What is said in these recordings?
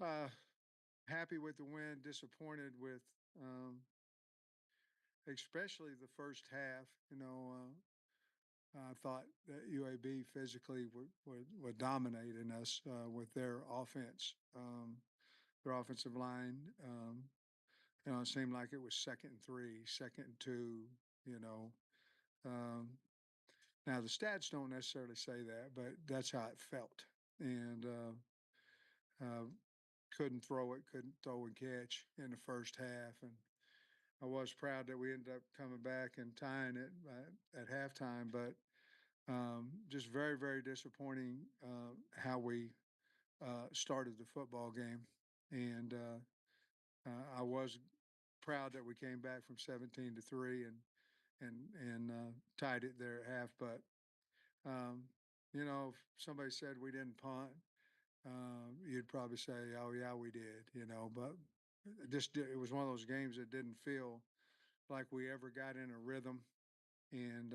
Uh, Happy with the win, disappointed with, especially the first half. I thought that UAB physically were dominating us with their offense, their offensive line. It seemed like it was second and three, second and two. You know, um, now the stats don't necessarily say that, but that's how it felt. And uh, couldn't throw it, couldn't throw and catch in the first half, and I was proud that we ended up coming back and tying it at halftime, but just very, very disappointing how we started the football game. And I was proud that we came back from 17-3 and tied it there at half. But um, if somebody said we didn't punt, you'd probably say, "Oh yeah, we did." But it was one of those games that didn't feel like we ever got in a rhythm. And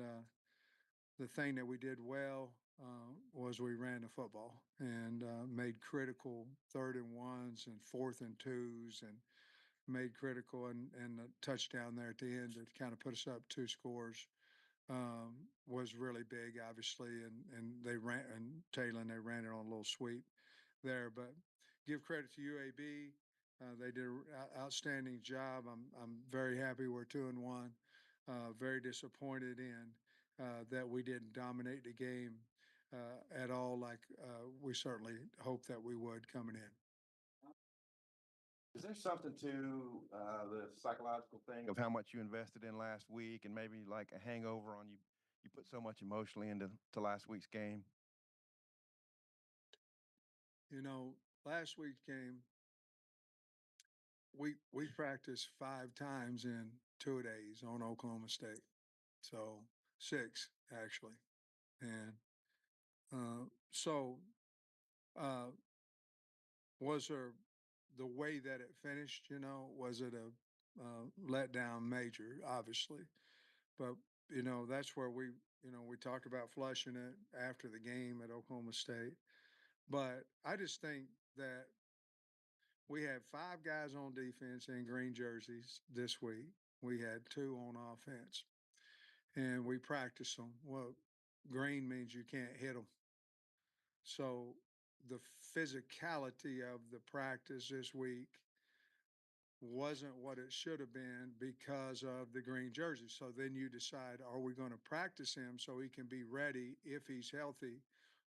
the thing that we did well was we ran the football and made critical third and ones and fourth and twos and made critical and the touchdown there at the end to kind of put us up two scores was really big, obviously. And they ran and Taylor and they ran it on a little sweep there. But give credit to UAB. They did an outstanding job. I'm very happy we're 2-1. Very disappointed in that we didn't dominate the game at all, like we certainly hoped that we would coming in. Is there something to the psychological thing of how much you invested in last week and maybe like a hangover on you? You put so much emotionally into last week's game. Last week's game, we practiced 5 times in 2 days on Oklahoma State, so 6 actually, and so uh, was there the way that it finished? Was it a letdown major? Obviously, but that's where we talked about flushing it after the game at Oklahoma State. But I just think that we had 5 guys on defense in green jerseys this week. We had 2 on offense, and we practiced them. Well, green means you can't hit them. So the physicality of the practice this week wasn't what it should have been because of the green jersey. So then you decide, are we going to practice him so he can be ready if he's healthy,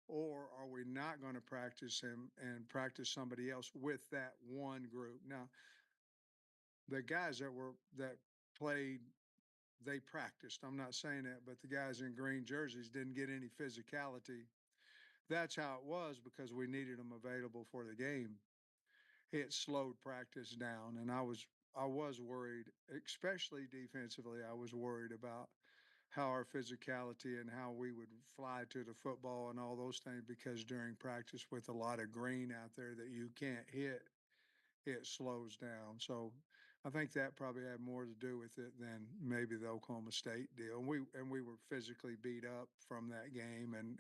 or are we not going to practice him and practice somebody else with that one group? Now, the guys that played, they practiced. I'm not saying that, but the guys in green jerseys didn't get any physicality. That's how it was because we needed them available for the game. It slowed practice down, and I was worried, especially defensively. I was worried about how our physicality and how we would fly to the football and all those things because during practice with a lot of green out there that you can't hit, it slows down. So I think that probably had more to do with it than maybe the Oklahoma State deal. And we were physically beat up from that game and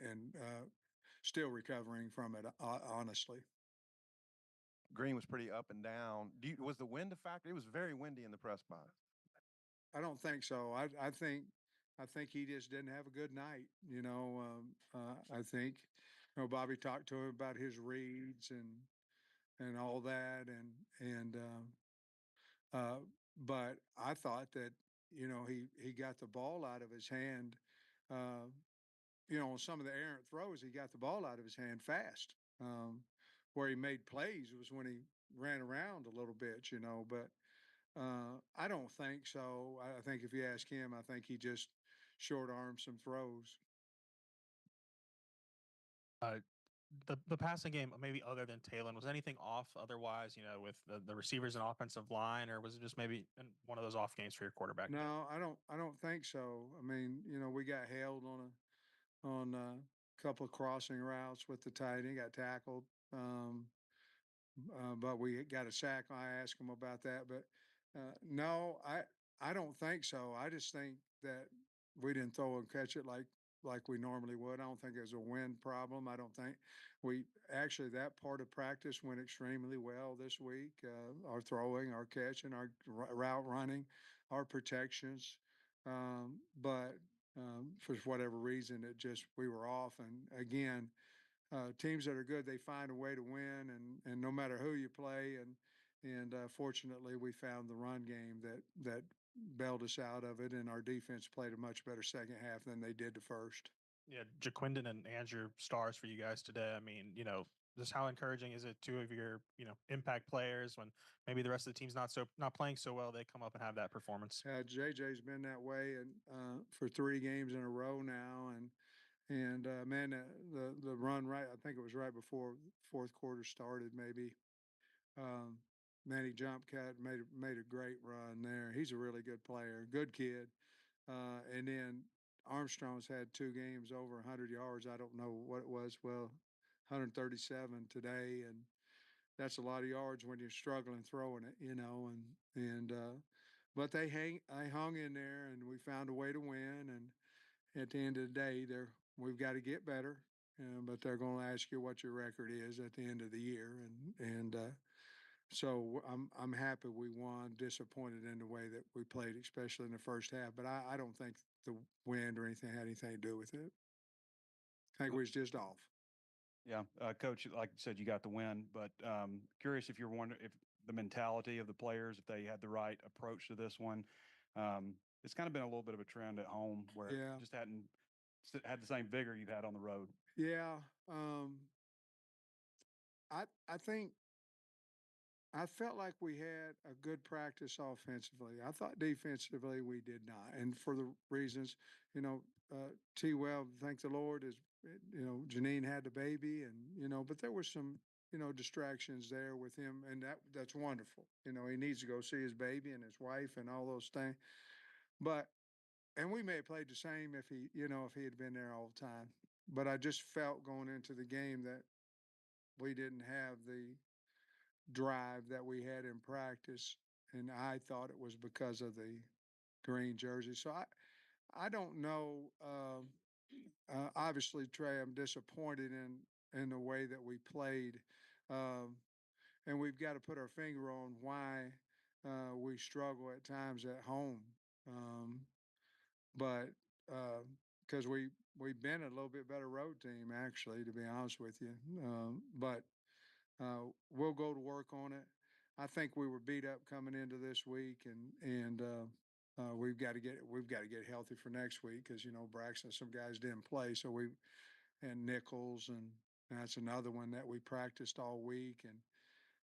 still recovering from it, honestly. Green was pretty up and down. Was the wind a factor? It was very windy in the press box. I don't think so. I think he just didn't have a good night. I think Bobby talked to him about his reads and all that, uh, but I thought that he got the ball out of his hand. Uh, on some of the errant throws, he got the ball out of his hand fast. Where he made plays was when he ran around a little bit, but I don't think so. I think if you ask him, I think he just short armed some throws. Uh, the passing game, maybe other than Taylor, was anything off otherwise, with the receivers and offensive line, or was it just maybe one of those off games for your quarterback? No, I don't think so. I mean, we got held on a couple of crossing routes with the tight end, got tackled. But we got a sack. I asked him about that, but no, I don't think so. I just think that we didn't throw and catch it like like we normally would. I don't think it was a wind problem. I don't think we actually that part of practice went extremely well this week. Our throwing, our catching, our route running, our protections. But for whatever reason, it just we were off. And again, teams that are good, they find a way to win, and no matter who you play, and fortunately, we found the run game that bailed us out of it, and our defense played a much better second half than they did the first. Yeah, Jaquindon and Andrew stars for you guys today. I mean, just how encouraging is it two of your, impact players when maybe the rest of the team's not playing so well, they come up and have that performance. JJ's been that way, and for 3 games in a row now, and man, the run right, I think it was right before fourth quarter started, maybe. Um, Man, he jump cut, made a great run there. He's a really good player, good kid. And then Armstrong's had 2 games over 100 yards. I don't know what it was. Well, 137 today, and that's a lot of yards when you're struggling throwing it, and but I hung in there, and we found a way to win. And at the end of the day, we've got to get better. But they're going to ask you what your record is at the end of the year, and so I'm happy we won. Disappointed in the way that we played, especially in the first half. But I don't think the wind or anything had anything to do with it. I think we was just off. Yeah, Coach, like you said, you got the win, but curious if you're wondering if the mentality of the players, if they had the right approach to this one. It's kind of been a little bit of a trend at home where Yeah, just hadn't had the same vigor you've had on the road. yeah. I think I felt like we had a good practice offensively. I thought defensively we did not, and for the reasons, you know, T. Well, thank the Lord, is Janine had the baby, and but there were some distractions there with him, and that's wonderful. He needs to go see his baby and his wife and all those things. But and we may have played the same if he had been there all the time. But I just felt going into the game that we didn't have the drive that we had in practice, and I thought it was because of the green jersey. So I don't know. Obviously, Trey, I'm disappointed in the way that we played, um, and we've got to put our finger on why we struggle at times at home. Um, but because we've been a little bit better road team, actually, to be honest with you. But we'll go to work on it. I think we were beat up coming into this week, and we've got to get healthy for next week because Braxton, some guys didn't play, so and Nichols, and that's another one that we practiced all week and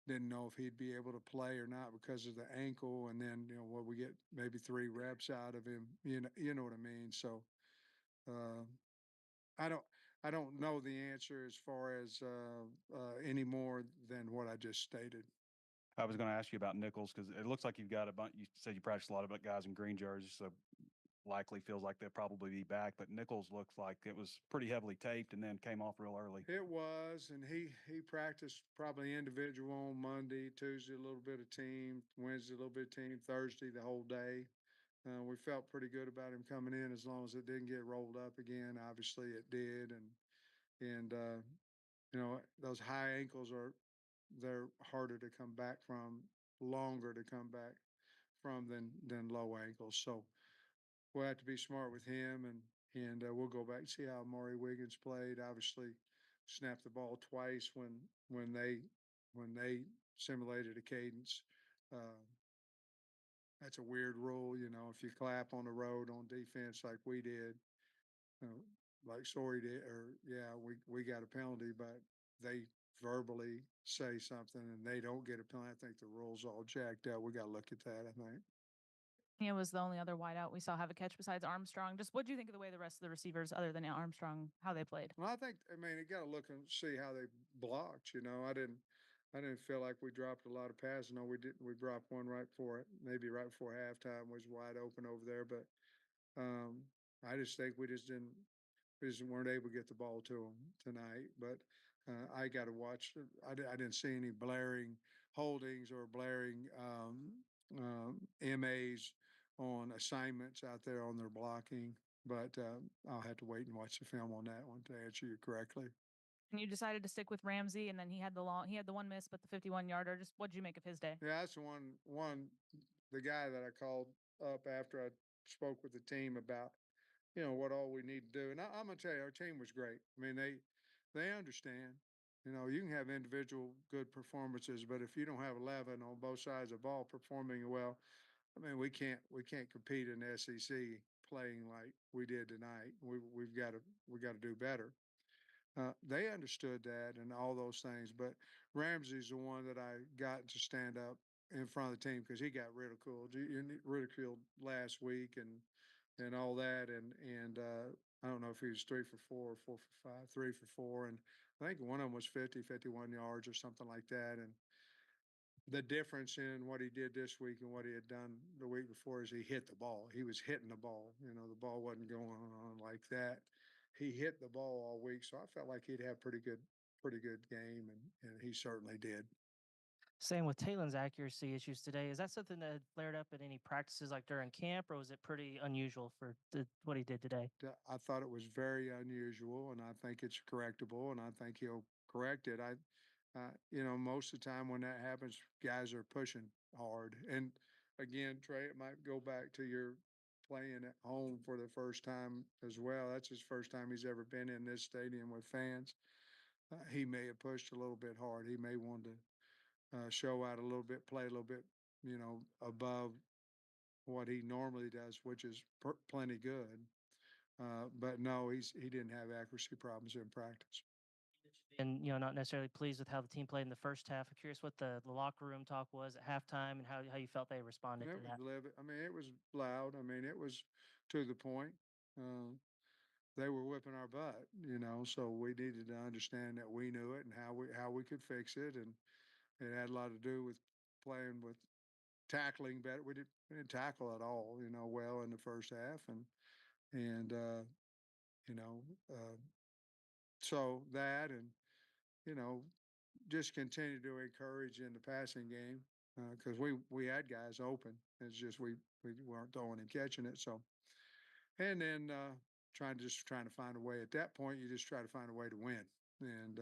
didn't know if he'd be able to play or not because of the ankle, and then we get maybe 3 reps out of him. You know what I mean. So uh, I don't I don't know the answer as far as any more than what I just stated. I was going to ask you about Nichols because it looks like you've got a bunch. You said you practiced a lot about guys in green jerseys, so likely feels like they'll probably be back. But Nichols looks like it was pretty heavily taped and then came off real early. It was, and he practiced probably individual on Monday, Tuesday a little bit of team, Wednesday a little bit of team, Thursday the whole day. We felt pretty good about him coming in as long as it didn't get rolled up again. Obviously, it did, and those high ankles they're harder to come back from, longer to come back from than low ankles. So we'll have to be smart with him, and we'll go back and see how Maury Wiggins played. Obviously, snapped the ball twice when they simulated a cadence. Uh, that's a weird rule, if you clap on the road on defense like we did, uh, like Sorey did, or yeah, we got a penalty, but they verbally say something and they don't get a penalty. I think the rules all jacked up. We got to look at that. I think. He was the only other wideout we saw have a catch besides Armstrong. Just what do you think of the way the rest of the receivers, other than Armstrong, how they played? Well, I mean, you got to look and see how they blocked. I didn't feel like we dropped a lot of passes. No, we didn't. We dropped one right before it, maybe right before halftime was wide open over there. But I just think we just weren't able to get the ball to them tonight. But I got to watch. I didn't see any blaring holdings or blaring MAs on assignments out there on their blocking. but I'll have to wait and watch the film on that one to answer you correctly. And you decided to stick with Ramsey, and then he had the one miss, but the 51-yarder. Just what'd you make of his day? Yeah, that's the the guy that I called up after I spoke with the team about, what all we need to do. And I'm gonna tell you, our team was great. I mean, they understand. You can have individual good performances, but if you don't have 11 on both sides of the ball performing well, I mean, we can't compete in the SEC playing like we did tonight. We got to do better. They understood that and all those things, but Ramsey's the one that I got to stand up in front of the team because he got ridiculed last week and all that, and I don't know if he was 3 for 4 or 4 for 5, 3 for 4, and I think one of them was 51 yards or something like that, and the difference in what he did this week and what he had done the week before is he hit the ball. He was hitting the ball. The ball wasn't going on like that. He hit the ball all week, so I felt like he'd have pretty good game, and he certainly did. Same with Talen's accuracy issues today. Is that something that flared up at any practices like during camp, or was it pretty unusual for what he did today? I thought it was very unusual, and I think it's correctable, and I think he'll correct it. Most of the time when that happens, guys are pushing hard. And again, Trey, it might go back to your playing at home for the first time as well. That's his first time he's ever been in this stadium with fans. He may have pushed a little bit hard. He may want to show out a little bit, play a little bit, above what he normally does, which is plenty good. But no, he didn't have accuracy problems in practice. And not necessarily pleased with how the team played in the first half. I'm curious what the locker room talk was at halftime and how you felt they responded It to was that. livid. I mean, it was loud. I mean, it was to the point. They were whipping our butt, so we needed to understand that we knew it and how we could fix it, and it had a lot to do with playing with tackling better. We didn't tackle at all, well in the first half, and you know, uh, so that and you know just continue to encourage in the passing game because we had guys open. It's just we weren't throwing and catching it. So and then trying to find a way. At that point, you just try to find a way to win, and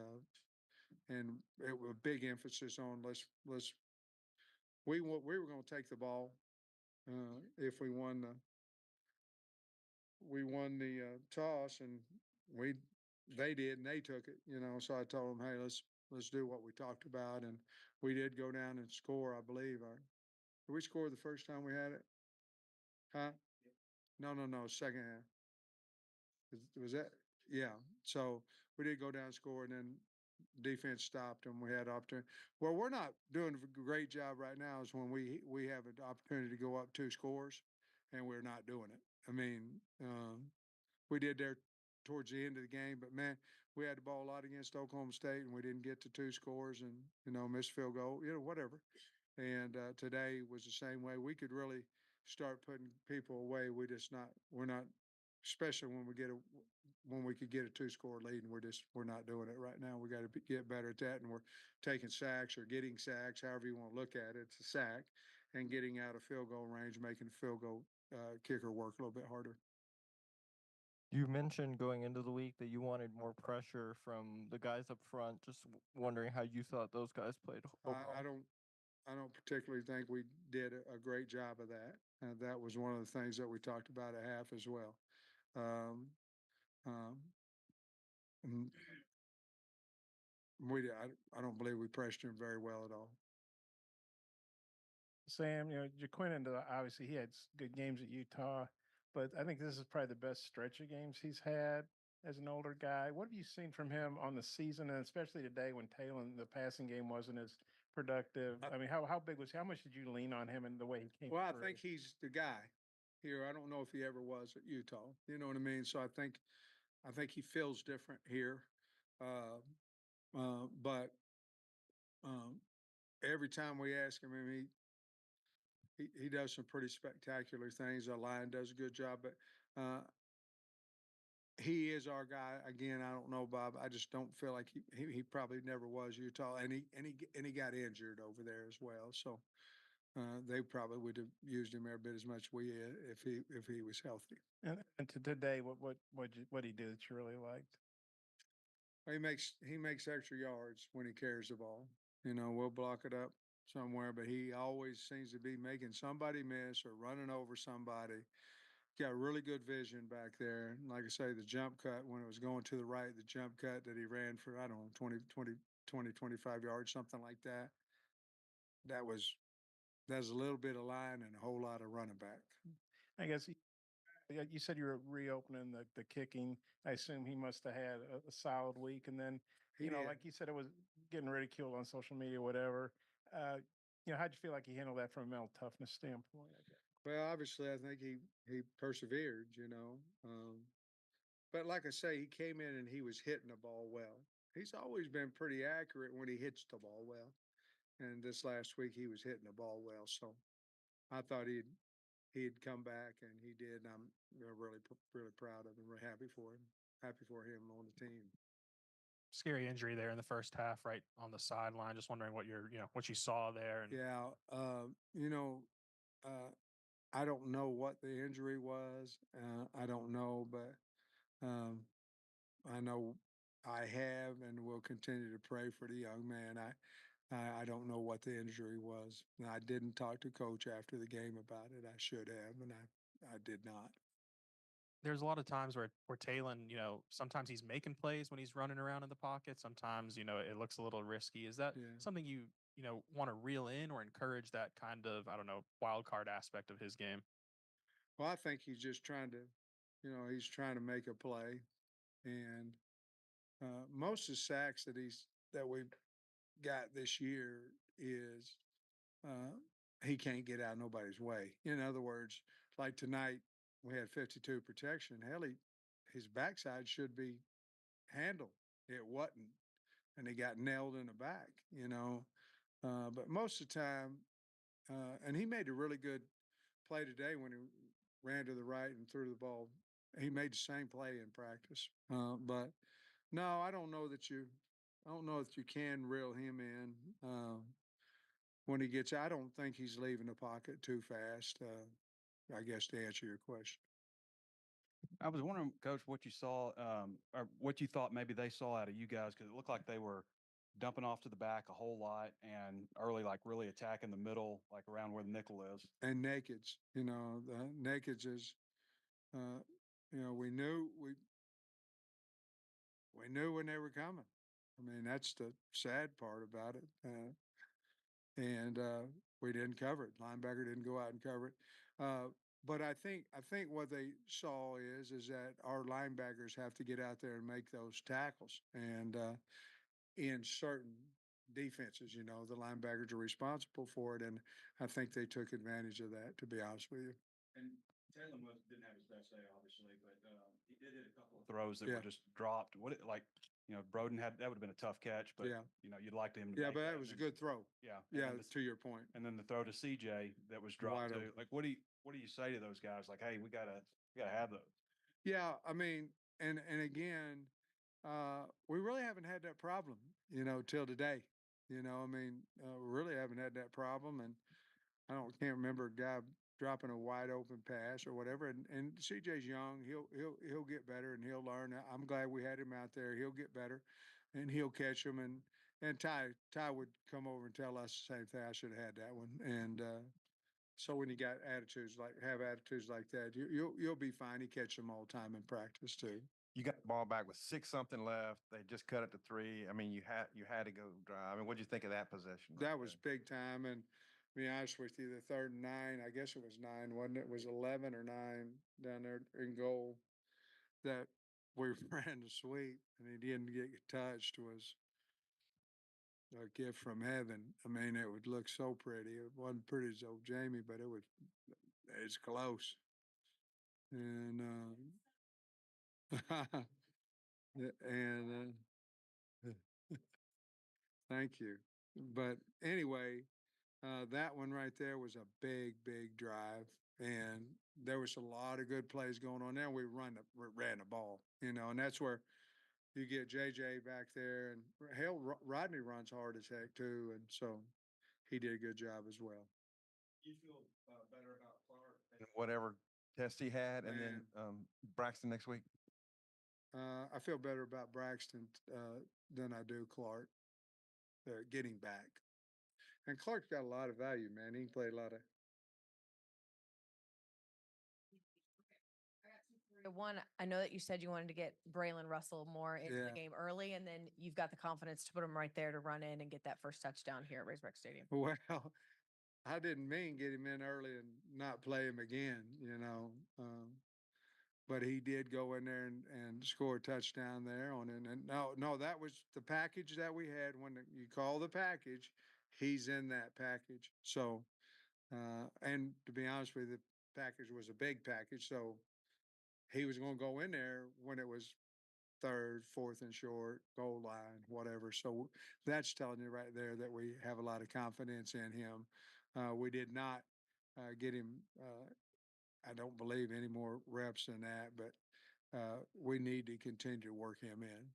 it was a big emphasis on let's we were going to take the ball if we won the toss, and we they did, and they took it. So I told them, hey, let's do what we talked about, and we did go down and score. I believe. Did we score the first time we had it? Huh? No, no, no. Second half. Was that? Yeah. So we did go down and score, and then defense stopped, and we had opportunity. Well, we're not doing a great job right now. Is when we have an opportunity to go up 2 scores, and we're not doing it. I mean, we did there towards the end of the game, but man, we had the ball a lot against Oklahoma State, and we didn't get to 2 scores, and missed field goal, whatever. And today was the same way. We could really start putting people away. We're not, especially when we could get a 2 score lead, and we're not doing it right now. We got to get better at that, and we're taking sacks or getting sacks, however you want to look at it. It's a sack, and getting out of field goal range, making the field goal kicker work a little bit harder. You mentioned going into the week that you wanted more pressure from the guys up front. Just wondering how you thought those guys played overall. I don't particularly think we did a great job of that. That was one of the things that we talked about at half as well. Um, um, and I don't believe we pressured him very well at all. Sam, Jaquin, obviously he had good games at Utah, but I think this is probably the best stretch of games he's had as an older guy. What have you seen from him on the season, and especially today when Talon, the passing game wasn't as productive? I mean, how how much did you lean on him and the way he came Well, I through? think he's the guy here. I don't know if he ever was at Utah. You know what I mean? So I think he feels different here. But every time we ask him, I mean, he does some pretty spectacular things. Our line does a good job, but he is our guy. Again, I don't know, Bob. I just don't feel like he probably never was Utah, and he got injured over there as well. So they probably would have used him every bit as much we if he was healthy. And to today, what he do that you really liked? He makes extra yards when he carries the ball. You know, we'll block it up somewhere, but he always seems to be making somebody miss or running over somebody. Got really good vision back there. And like I say, the jump cut when it was going to the right, the jump cut that he ran for, I don't know, 25 yards, something like that. That was a little bit of line and a whole lot of running back. I guess you said you were reopening the kicking. I assume he must have had a solid week. And then, He you know, did. like you said, it was getting ridiculed on social media, whatever. You know, how'd you feel like he handled that from a mental toughness standpoint? I guess. Well, obviously, I think he persevered, you know. But like I say, he came in and he was hitting the ball well. He's always been pretty accurate when he hits the ball well. And this last week, he was hitting the ball well. So I thought he'd come back, and he did. And I'm really proud of him. Really happy for him. Happy for him on the team. Scary injury there in the first half, right on the sideline. Just wondering what what you saw there. And Yeah, you know, uh, I don't know what the injury was. I don't know, but um, I know I have and will continue to pray for the young man. I don't know what the injury was. And I didn't talk to coach after the game about it. I should have, and I did not. there's a lot of times where Talon, sometimes he's making plays when he's running around in the pocket. Sometimes, it looks a little risky. Is that Yeah. something you want to reel in or encourage that kind of, I don't know, wild card aspect of his game? Well, I think he's just trying to, he's trying to make a play, and most of the sacks that we've got this year is uh, he can't get out of nobody's way. In other words, like tonight, we had 52 protection. Hell, his backside should be handled. It wasn't, and he got nailed in the back. But most of the time, and he made a really good play today when he ran to the right and threw the ball. He made the same play in practice. But no, I don't know that you can reel him in when he gets. I don't think he's leaving the pocket too fast. I guess to answer your question. I was wondering, Coach, what you saw, or what you thought maybe they saw out of you guys, because it looked like they were dumping off to the back a whole lot and early, like really attacking the middle, like around where the nickel is. And nakeds, the nakeds is, we knew when they were coming. I mean, that's the sad part about it. And we didn't cover it. Linebacker didn't go out and cover it. But I think what they saw is that our linebackers have to get out there and make those tackles. And in certain defenses, the linebackers are responsible for it. And I think they took advantage of that, to be honest with you. And Taylor didn't have his best day, obviously, but he did hit a couple of throws that Yeah. were just dropped. Broden that would have been a tough catch, but Yeah. You'd like him to Yeah, make but that. that was a good throw. Yeah. Yeah, to your point. And then the throw to CJ that was dropped Wide too. open. Like, what do you say to those guys? Like, hey, we gotta have those. Yeah, I mean, and again, we really haven't had that problem, till today. I mean, we really haven't had that problem, and can't remember a guy dropping a wide open pass or whatever. And CJ's young; he'll get better and he'll learn. I'm glad we had him out there. He'll get better, and he'll catch them. And Ty would come over and tell us the same thing. I should have had that one. And so when you got have attitudes like that, you'll be fine. He catch them all the time in practice too. You got the ball back with 6-something left. They just cut it to 3. I mean, you had to go drive. I mean, what'd you think of that possession? That was big time. And to be honest with you, the 3rd and 9, I guess it was 9, wasn't it? It was 11 or 9 down there in goal that we ran the sweep and he didn't get touched was a gift from heaven. I mean, it would look so pretty. It wasn't pretty as old Jamie, but it's close. And, and, thank you. But anyway, that one right there was a big, big drive, and there was a lot of good plays going on there. We ran the ball, and that's where you get JJ back there, and hell, Rodney runs hard as heck too, and so he did a good job as well. You feel better about Clark and whatever test he had, and then Braxton next week? I feel better about Braxton than I do Clark getting back. And Clark's got a lot of value, man. He can play a lot of. One, I know that you said you wanted to get Braylon Russell more into Yeah. the game early, and then you've got the confidence to put him right there to run in and get that first touchdown here at Razorback Stadium. Well, I didn't mean get him in early and not play him again, you know. But he did go in there and score a touchdown there on it. And no, that was the package that we had. When you call the package, he's in that package. So, and to be honest with you, the package was a big package. So he was going to go in there when it was third, fourth and short, goal line, whatever. So that's telling you right there that we have a lot of confidence in him. We did not get him, I don't believe, any more reps than that, but we need to continue to work him in.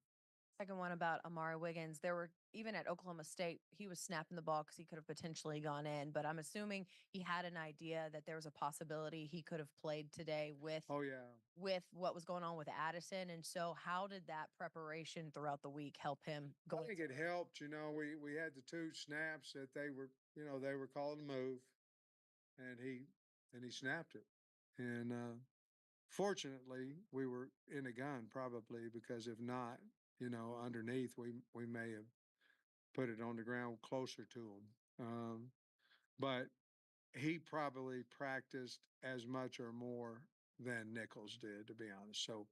Second one about Amari Wiggins. There were, even at Oklahoma State, he was snapping the ball because he could have potentially gone in, but I'm assuming he had an idea that there was a possibility he could have played today with Oh, yeah. with what was going on with Addison. And so how did that preparation throughout the week help him go? I think it helped. You know, we had the two snaps that they were calling the move, and he snapped it. And fortunately, we were in a gun probably, because if not, underneath we may have put it on the ground closer to him. But he probably practiced as much or more than Nichols did, to be honest. So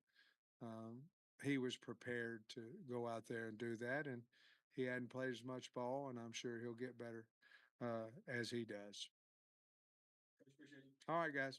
he was prepared to go out there and do that, and he hadn't played as much ball, and I'm sure he'll get better as he does. All right, guys.